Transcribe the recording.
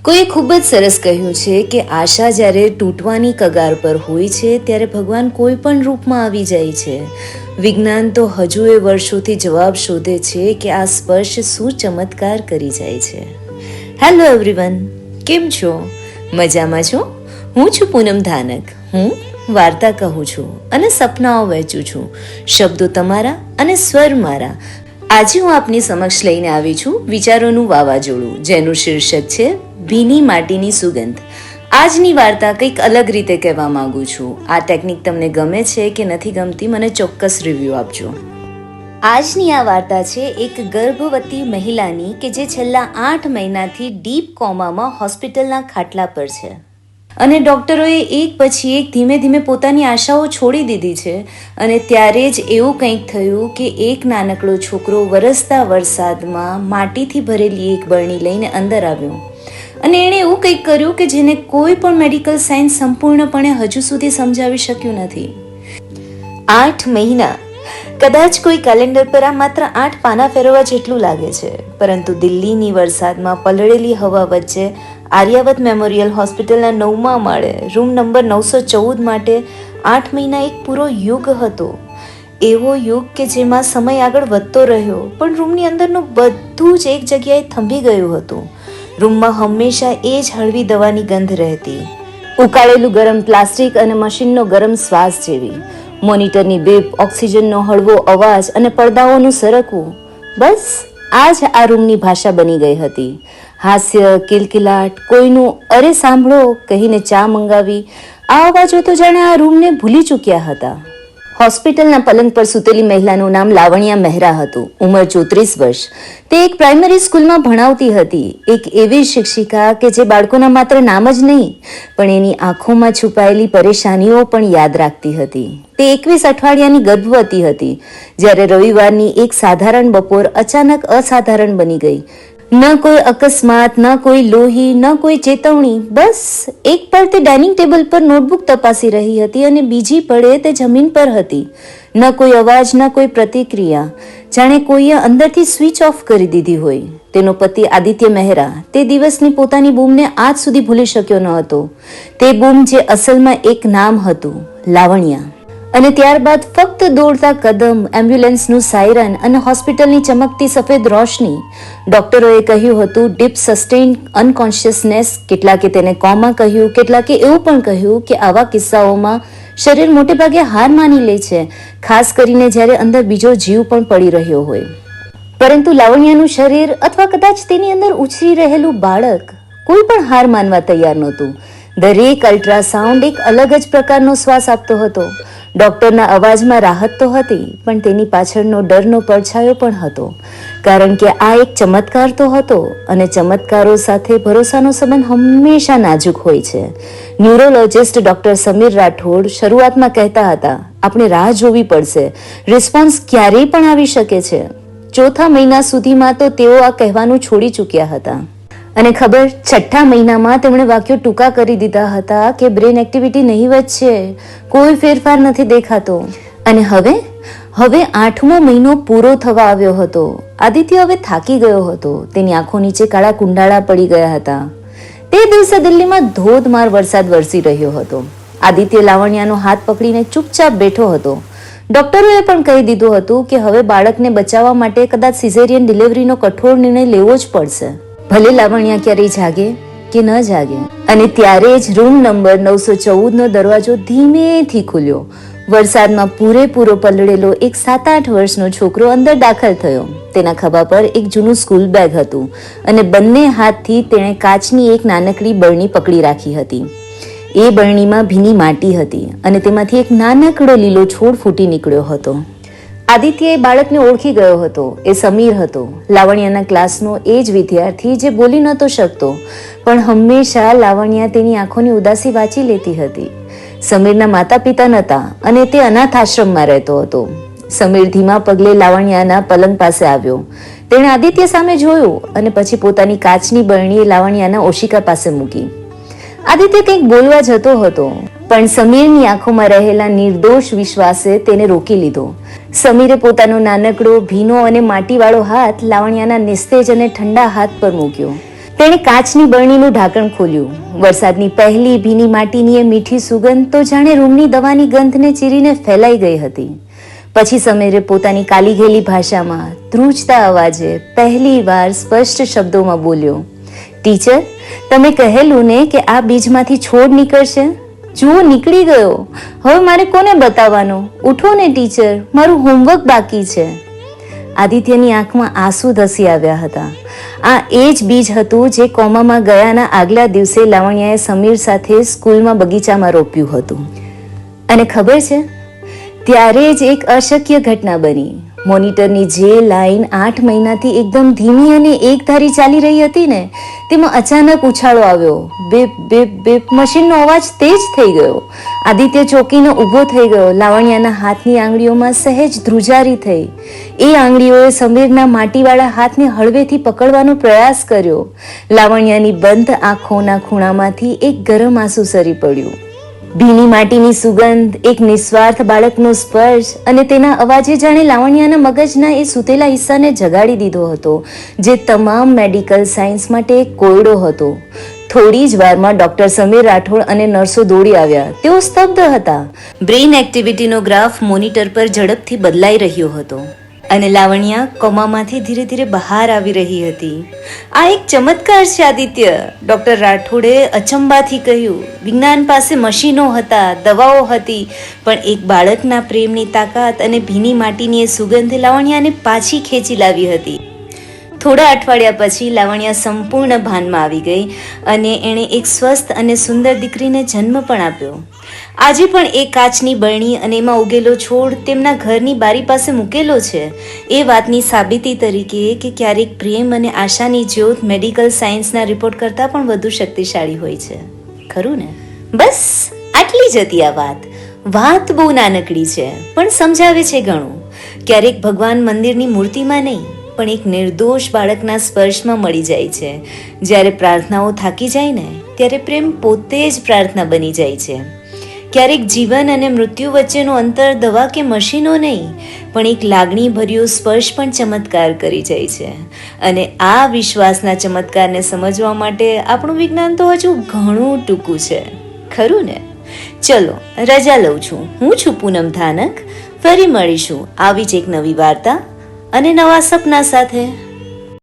કોઈએ ખૂબ જ સરસ કહ્યું છે કે આશા જ્યારે તૂટવાની કગાર પર હોય છે ત્યારે ભગવાન કોઈ પણ રૂપમાં આવી જાય છે. વિજ્ઞાન તો હજુ એ વર્ષોથી જવાબ શોધે છે કે આ સ્પર્શ શું ચમત્કાર કરી જાય છે. હેલો એવરીવન, કેમ છો? મજામાં છો? હું છું પૂનમ ધાનક. હું વાર્તા કહું છું અને સપનાઓ વહેંચું છું, શબ્દો તમારા અને સ્વર મારા. આજે હું આપની સમક્ષ લઈને આવી છું વિચારોનું વાવાઝોડું, જેનું શીર્ષક છે ભીની માટીની સુગંધ. આજની વાર્તા કંઈક અલગ રીતે કહેવા માંગુ છું. આ ટેકનિક તમને ગમે છે કે નથી ગમતી, મને ચોક્કસ રિવ્યૂ આપજો. આજની આ વાર્તા છે એક ગર્ભવતી મહિલાની કે જે છેલ્લા 8 મહિનાથી ડીપ કોમામાં હોસ્પિટલના ખાટલા પર છે અને ડૉક્ટરોએ એક પછી એક ધીમે ધીમે પોતાની આશાઓ છોડી દીધી છે. અને ત્યારે જ એવું કંઈક થયું કે એક નાનકડો છોકરો વરસતા વરસાદમાં માટીથી ભરેલી એક બરણી લઈને અંદર આવ્યો અને એણે એવું કંઈક કર્યું કે જેને કોઈ પણ મેડિકલ સાયન્સ સંપૂર્ણપણે હજુ સુધી સમજાવી શક્યું નથી. 8 મહિના, કદાચ કોઈ કેલેન્ડર પર આ માત્ર 8 પાના ફેરવવા જેટલું લાગે છે, પરંતુ દિલ્હીની વરસાદમાં પલળેલી હવા વચ્ચે આર્યાવત મેમોરિયલ હોસ્પિટલના 9મા માળે રૂમ નંબર 914 માટે 8 મહિના એક પૂરો યુગ હતો. એવો યુગ કે જેમાં સમય આગળ વધતો રહ્યો પણ રૂમની અંદરનું બધું જ એક જગ્યાએ થંભી ગયું હતું. રૂમમાં હંમેશા એ જ હળવી દવાની ગંધ રહેતી, ઉકાળેલું ગરમ પ્લાસ્ટિક અને મશીનનો ગરમ શ્વાસ જેવી, મોનિટરની બીપ, ઓક્સિજનનો હળવો અવાજ અને પડદાઓનું સરકવું. બસ આ જ આ રૂમની ભાષા બની ગઈ હતી. હાસ્ય, કિલકિલાટ, કોઈનું અરે સાંભળો કહીને ચા મંગાવી, આ અવાજો તો જાણે આ રૂમને ભૂલી ચૂક્યા હતા. હોસ્પિટલના પલંગ પર સૂતેલી મહિલાનું નામ લાવણ્યા મહેરા હતું. ઉંમર 34 વર્ષ. તે એક પ્રાઇમરી સ્કૂલમાં ભણાવતી હતી. એક એવી શિક્ષિકા કે જે બાળકોના માત્ર નામ જ નહીં પણ એની આંખોમાં છુપાયેલી પરેશાનીઓ પણ યાદ રાખતી હતી. તે 21 અઠવાડિયાની ગર્ભવતી હતી જ્યારે રવિવારની એક સાધારણ બપોર અચાનક અસાધારણ બની ગઈ. ન કોઈ અકસ્માત, ન કોઈ લોહી, ન કોઈ ચેતવણી. બસ એક પળ તે ડાઇનિંગ ટેબલ પર નોટબુક તપાસી રહી હતી અને બીજી પળે તે જમીન પર હતી. ન કોઈ અવાજ, ન કોઈ પ્રતિક્રિયા, જાણે કોઈએ અંદરથી સ્વિચ ઓફ કરી દીધી હોય. તેનો પતિ આદિત્ય મહેરા તે દિવસની પોતાની બૂમને આજ સુધી ભૂલી શક્યો ન હતો. તે બૂમ જે અસલમાં એક નામ હતું, લાવણ્યા. અને ત્યારબાદ ફક્ત દોડતા કદમ, એમ્બ્યુલન્સનું સાયરન અને હોસ્પિટલની ચમકતી સફેદ રોશની. ડોક્ટરોએ કહ્યું હતું ડીપ સસ્ટેઇન્ડ અનકોન્શિયસનેસ. કેટલાકે તેને કોમા કહ્યું, કેટલાકે એવું પણ કહ્યું કે આવા કિસ્સાઓમાં શરીર મોટે ભાગે હાર માની લે છે, ખાસ કરીને જ્યારે અંદર બીજો જીવ પણ પડી રહ્યો હોય. પરંતુ લાવણ્યાનું શરીર અથવા કદાચ તેની અંદર ઉછરી રહેલું બાળક કોઈ પણ હાર માનવા તૈયાર નહોતું. દરેક અલ્ટ્રાસાઉન્ડ એક અલગ જ પ્રકારનો શ્વાસ આપતો હતો. ડોક્ટરના અવાજમાં રાહત તો હતી પણ તેની પાછળનો ડરનો પડછાયો પણ હતો, કારણ કે આ એક ચમત્કાર તો હતો અને ચમત્કારો સાથે ભરોસાનો સંબંધ હંમેશા નાજુક હોય છે. ન્યુરોલોજિસ્ટ ડોક્ટર સમીર રાઠોડ શરૂઆતમાં કહેતા હતા, આપણે રાહ જોવી પડશે, રિસ્પોન્સ ક્યારેય પણ આવી શકે છે. 4થા મહિના સુધીમાં તો તેઓ આ કહેવાનું છોડી ચૂક્યા હતા. અને ખબર, 6થા મહિનામાં તેમણે વાક્યો ટૂંકા કરી દીધા હતા કે બ્રેન એક્ટિવિટી નહીવત છે, કોઈ ફેરફાર નથી દેખાતો. અને હવે 8મો મહિનો પૂરો થવા આવ્યો હતો. આદિત્ય હવે થાકી ગયો હતો. તેની આંખો નીચે કાળા કુંડાળા પડી ગયા હતા. તે દિવસે દિલ્હીમાં ધોધમાર વરસાદ વરસી રહ્યો હતો. આદિત્ય લાવણ્યાનો હાથ પકડીને ચૂપચાપ બેઠો હતો. ડોક્ટરોએ પણ કહી દીધું હતું કે હવે બાળકને બચાવવા માટે કદાચ સિઝેરિયન ડિલિવરીનો કઠોર નિર્ણય લેવો જ પડશે, ભલે લાવણ્યા ક્યારેય જાગે કે ન જાગે. અને ત્યારે જ રૂમ નંબર 914નો દરવાજો ધીમેથી ખુલ્યો. વરસાદમાં પૂરેપૂરો પલળેલો એક 7-8 વર્ષનો છોકરો અંદર દાખલ થયો. તેના ખભા પર એક જૂનું સ્કૂલ બેગ હતું અને બંને હાથથી તેણે કાચની એક નાનકડી બરણી પકડી રાખી હતી. એ બરણીમાં ભીની માટી હતી અને તેમાંથી એક નાનકડો લીલો છોડ ફૂટી નીકળ્યો હતો. આદિત્ય એ બાળકને ઓળખી ગયો હતો. એ સમીર હતો, લાવણ્યાના ક્લાસનો એ જ વિદ્યાર્થી જે બોલી નહોતો શકતો પણ હંમેશા લાવણ્યા તેની આંખોની ઉદાસી વાંચી લેતી હતી. સમીરના માતા પિતા નહોતા અને તે અનાથ આશ્રમમાં રહેતો હતો. સમીર ધીમા પગલે લાવણ્યાના પલંગ પાસે આવ્યો. તેણે આદિત્ય સામે જોયું અને પછી પોતાની કાચની બરણી લાવણ્યાના ઓશિકા પાસે મૂકી. આદિત્ય કંઈક બોલવા જતો હતો પણ સમીરની આંખોમાં રહેલા નિર્દોષ વિશ્વાસે તેને રોકી લીધો. સમીરે પોતાનો નાનકડો ભીનો અને માટીવાળો હાથ લાવણ્યાના નિસ્તેજ અને ઠંડા હાથ પર મૂક્યો. તેણે કાચની બરણીનું ઢાંકણ ખોલ્યું. વરસાદની પહેલી ભીની માટીની એ મીઠી સુગંધ તો જાણે રૂમની દવાની ગંધને ચીરીને ફેલાઈ ગઈ હતી. પછી સમીરે પોતાની કાલી ઘેલી ભાષામાં ધ્રુજતા અવાજે પહેલી વાર સ્પષ્ટ શબ્દોમાં બોલ્યો, ટીચર, તમે કહેલું ને કે આ બીજમાંથી છોડ નીકળશે? જુઓ, નીકળી ગયો. હવે મારે કોને બતાવવાનો? ઉઠો ને ટીચર, મારું હોમવર્ક બાકી છે. આદિત્યની આંખમાં આંસુ ધસી આવ્યા હતા. આ એ જ બીજ હતું જે કોમામાં ગયાના આગલા દિવસે લાવણ્યાએ સમીર સાથે સ્કૂલમાં બગીચામાં રોપ્યું હતું. અને ખબર છે, ત્યારે જ એક અશક્ય ઘટના બની. મોનિટરની જે લાઈન 8 મહિનાથી એકદમ ધીમી અને એકધારી ચાલી રહી હતી ને, તેમાં અચાનક ઉછાળો આવ્યો. બેપ બેપ બેપ મશીનનો અવાજ તેજ થઈ ગયો. આદિત્ય ચોકીનો ઊભો થઈ ગયો. લાવણ્યાના હાથની આંગળીઓમાં સહેજ ધ્રુજારી થઈ. એ આંગળીઓએ સમીરના માટીવાળા હાથને હળવેથી પકડવાનો પ્રયાસ કર્યો. લાવણ્યાની બંધ આંખોના ખૂણામાંથી એક ગરમ આંસુ સરી પડ્યું. ભીની માટીની સુગંધ, એક નિસ્વાર્થ બાળકનો સ્પર્શ અને તેના અવાજે જાણે લાવણ્યાના મગજના એ સૂતેલા હિસ્સાને જગાડી દીધો હતો, જે તમામ મેડિકલ સાયન્સ માટે એક કોયડો હતો. થોડી જ વારમાં ડોક્ટર સમીર રાઠોડ અને નર્સો દોડી આવ્યા. તેઓ સ્તબ્ધ હતા. બ્રેઇન એક્ટિવિટીનો ગ્રાફ મોનિટર પર ઝડપથી બદલાઈ રહ્યો હતો અને લાવણ્યા કોમામાંથી ધીરે ધીરે બહાર આવી રહી હતી. આ એક ચમત્કાર છે આદિત્ય, ડોક્ટર રાઠોડે અચંબાથી કહ્યું. વિજ્ઞાન પાસે મશીનો હતા, દવાઓ હતી, પણ એક બાળકના પ્રેમની તાકાત અને ભીની માટીની એ સુગંધે લાવણ્યાને પાછી ખેંચી લાવી હતી. થોડા અઠવાડિયા પછી લાવણ્યા સંપૂર્ણ ભાનમાં આવી ગઈ અને એણે એક સ્વસ્થ અને સુંદર દીકરીને જન્મ પણ આપ્યો. આજે પણ એ કાચની બરણી અને એમાં ઉગેલો છોડ તેમના ઘરની બારી પાસે મૂકેલો છે, એ વાતની સાબિતી તરીકે કે ક્યારેક પ્રેમ અને આશાની જ્યોત મેડિકલ સાયન્સના રિપોર્ટ કરતાં પણ વધુ શક્તિશાળી હોય છે. ખરું ને? બસ આટલી જ હતી આ વાત. વાત બહુ નાનકડી છે, પણ સમજાવે છે ઘણું. ક્યારેક ભગવાન મંદિરની મૂર્તિમાં નહીં, પણ એક નિર્દોષ બાળકના સ્પર્શમાં મળી જાય છે. જ્યારે પ્રાર્થનાઓ થાકી જાય ને, ત્યારે પ્રેમ પોતે જ પ્રાર્થના બની જાય છે. ક્યારેક જીવન અને મૃત્યુ વચ્ચેનું અંતર દવા કે મશીનો નહીં, પણ એક લાગણી ભર્યો સ્પર્શ પણ ચમત્કાર કરી જાય છે. અને આ વિશ્વાસના ચમત્કારને સમજવા માટે આપણું વિજ્ઞાન તો હજુ ઘણું ટૂંકું છે. ખરું ને? ચલો, રજા લઉં છું. હું છું પૂનમ ધાનક. ફરી મળીશું આવી જ એક નવી વાર્તા અને નવા સપના સાથે.